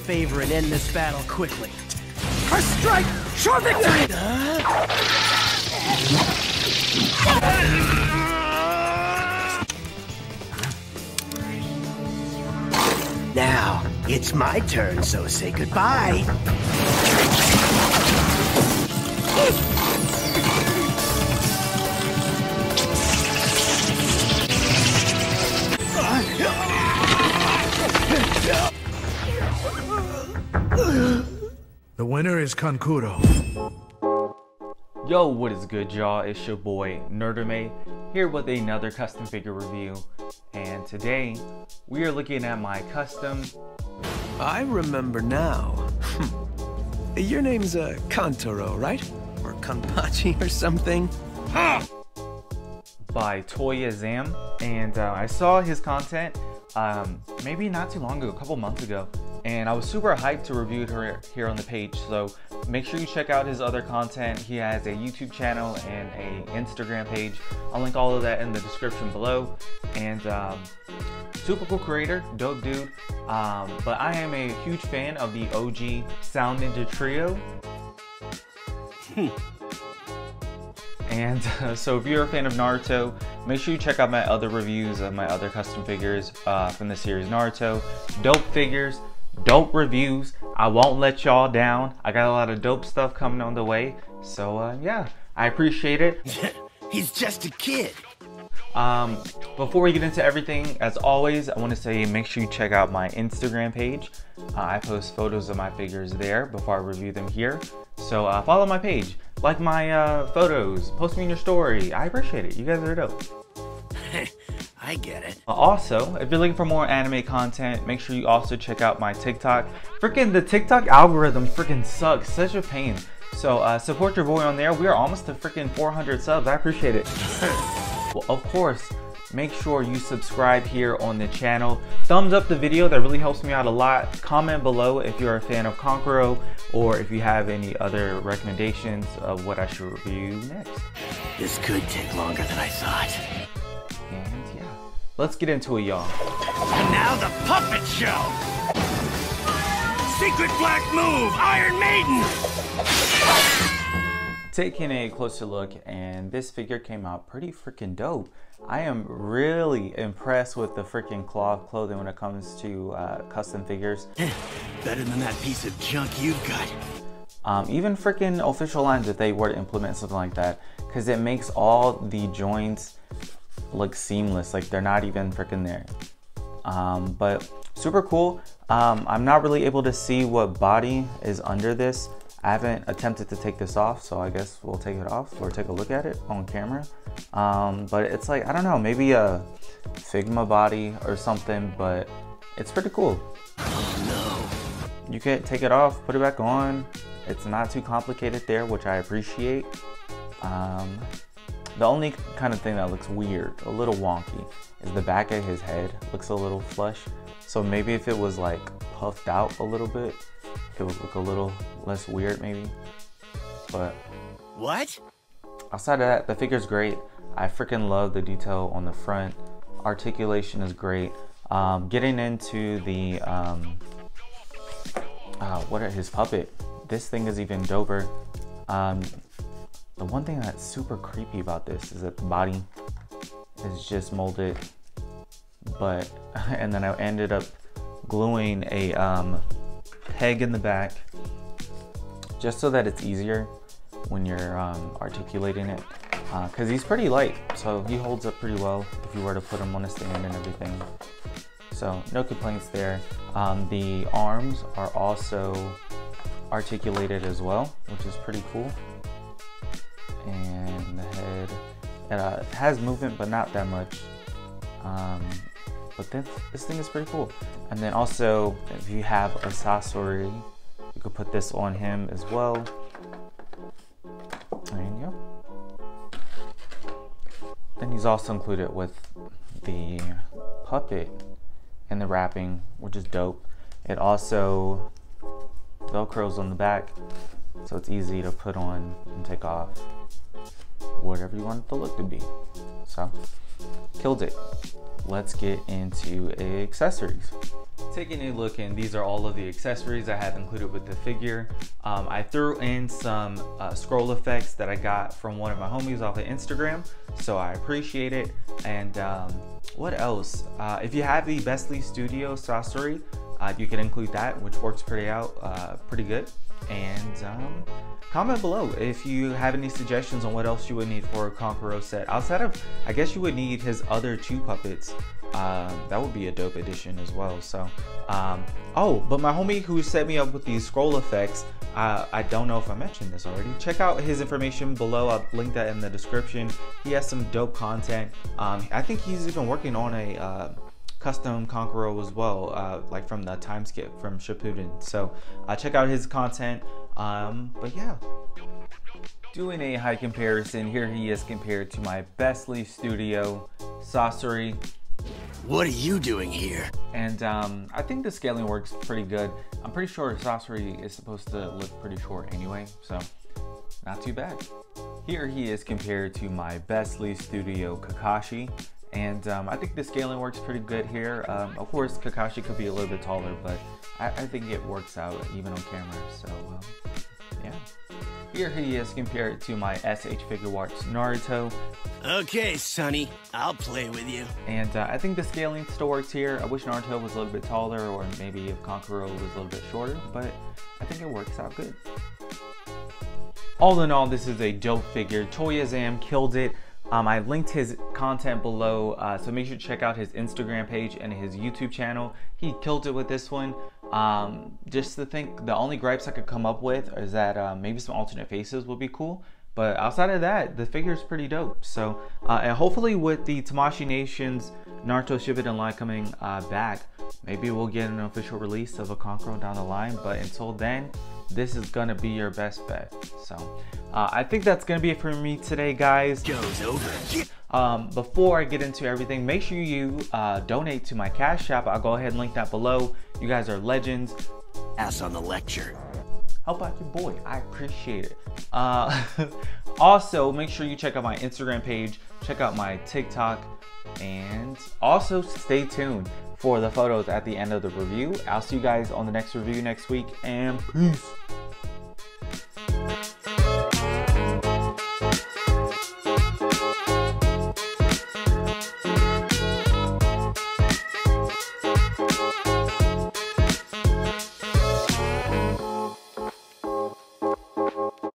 favor and end this battle quickly. First strike, sure victory! Now, it's my turn, so say goodbye. The winner is Kankuro. Yo, what is good, y'all? It's your boy Nerderme here with another custom figure review, and today we are looking at my custom. I remember now. Your name's Kankuro, right? Or Kanpachi or something? By Toya Zam, and I saw his content maybe not too long ago, a couple months ago, and I was super hyped to review her here on the page. So make sure you check out his other content. He has a YouTube channel and a Instagram page. I'll link all of that in the description below. And super cool creator, dope dude. But I am a huge fan of the OG Sound Ninja Trio. And so if you're a fan of Naruto, make sure you check out my other reviews of my other custom figures from the series Naruto. Dope figures, dope reviews. I won't let y'all down. I got a lot of dope stuff coming on the way. So yeah, I appreciate it. He's just a kid. Before we get into everything, as always, I want to say make sure you check out my Instagram page. I post photos of my figures there before I review them here. So follow my page, like my photos, post me in your story. I appreciate it. You guys are dope. I get it. Also, if you're looking for more anime content, make sure you also check out my TikTok. Freaking the TikTok algorithm freaking sucks. Such a pain. So support your boy on there. We are almost to freaking 400 subs. I appreciate it. Well, of course, make sure you subscribe here on the channel. Thumbs up the video, that really helps me out a lot. Comment below if you're a fan of Kankuro, or if you have any other recommendations of what I should review next. This could take longer than I thought. And yeah, let's get into it, y'all. And now the puppet show! Secret black move, Iron Maiden! Taking a closer look, and this figure came out pretty freaking dope. I am really impressed with the freaking cloth clothing when it comes to custom figures. Better than that piece of junk you've got. Even freaking official lines, if they were to implement something like that, because it makes all the joints look seamless, like they're not even freaking there. But super cool. I'm not really able to see what body is under this. I haven't attempted to take this off, so I guess we'll take it off or take a look at it on camera. But it's like, I don't know, maybe a Figma body or something, but it's pretty cool. Oh no. You can take it off, put it back on. It's not too complicated there, which I appreciate. The only kind of thing that looks weird, a little wonky, is the back of his head looks a little flush. So maybe if it was like puffed out a little bit, it would look a little less weird maybe. But what? Outside of that, the figure's great. I freaking love the detail on the front. Articulation is great. Getting into the his puppet, this thing is even doper. The one thing that's super creepy about this is that the body is just molded, but and then I ended up gluing a peg in the back just so that it's easier when you're articulating it, because he's pretty light, so he holds up pretty well if you were to put him on a stand and everything. So no complaints there. The arms are also articulated as well, which is pretty cool. And the head, it has movement, but not that much. But this thing is pretty cool. And then also, if you have a Sasori, you could put this on him as well. And yeah. Then he's also included with the puppet and the wrapping, which is dope. It also velcros on the back, so it's easy to put on and take off, whatever you want the look to be. So, killed it. Let's get into accessories. taking a look, and these are all of the accessories I have included with the figure. I threw in some scroll effects that I got from one of my homies off of Instagram, so I appreciate it. And what else? If you have the Bestly Studio Sorcery, you can include that, which works pretty good. And comment below if you have any suggestions on what else you would need for a Kankuro set. Outside of, I guess you would need his other 2 puppets. That would be a dope addition as well. So oh, but my homie who set me up with these scroll effects, I don't know if I mentioned this already. Check out his information below. I'll link that in the description. He has some dope content. I think he's even working on a custom Kankuro as well, like from the time skip from Shippuden. So check out his content. But yeah, doing a height comparison, here he is compared to my Bestly Studio Sorcery. What are you doing here? And I think the scaling works pretty good. I'm pretty sure Sorcery is supposed to look pretty short anyway, so not too bad. Here he is compared to my Bestly Studio Kakashi. And I think the scaling works pretty good here. Of course, Kakashi could be a little bit taller, but I think it works out even on camera. So yeah. Here he is compared to my SH Figuarts Naruto. Okay, Sonny, I'll play with you. And I think the scaling still works here. I wish Naruto was a little bit taller, or maybe if Kankuro was a little bit shorter, but I think it works out good. All in all, this is a dope figure. Toyazam killed it. I linked his content below, so make sure to check out his Instagram page and his YouTube channel. He killed it with this one. Just to think, the only gripes I could come up with is that maybe some alternate faces would be cool. But outside of that, the figure is pretty dope. So, and hopefully with the Tamashii Nations Naruto Shippuden line coming back, maybe we'll get an official release of a Kankuro down the line. But until then, this is gonna be your best bet. So I think that's gonna be it for me today, guys. Goes over. Before I get into everything, make sure you donate to my Cash App. I'll go ahead and link that below. You guys are legends. Ass on the lecture. Help out your boy, I appreciate it. Also, make sure you check out my Instagram page, check out my TikTok, and also stay tuned for the photos at the end of the review. I'll see you guys on the next review next week, and peace.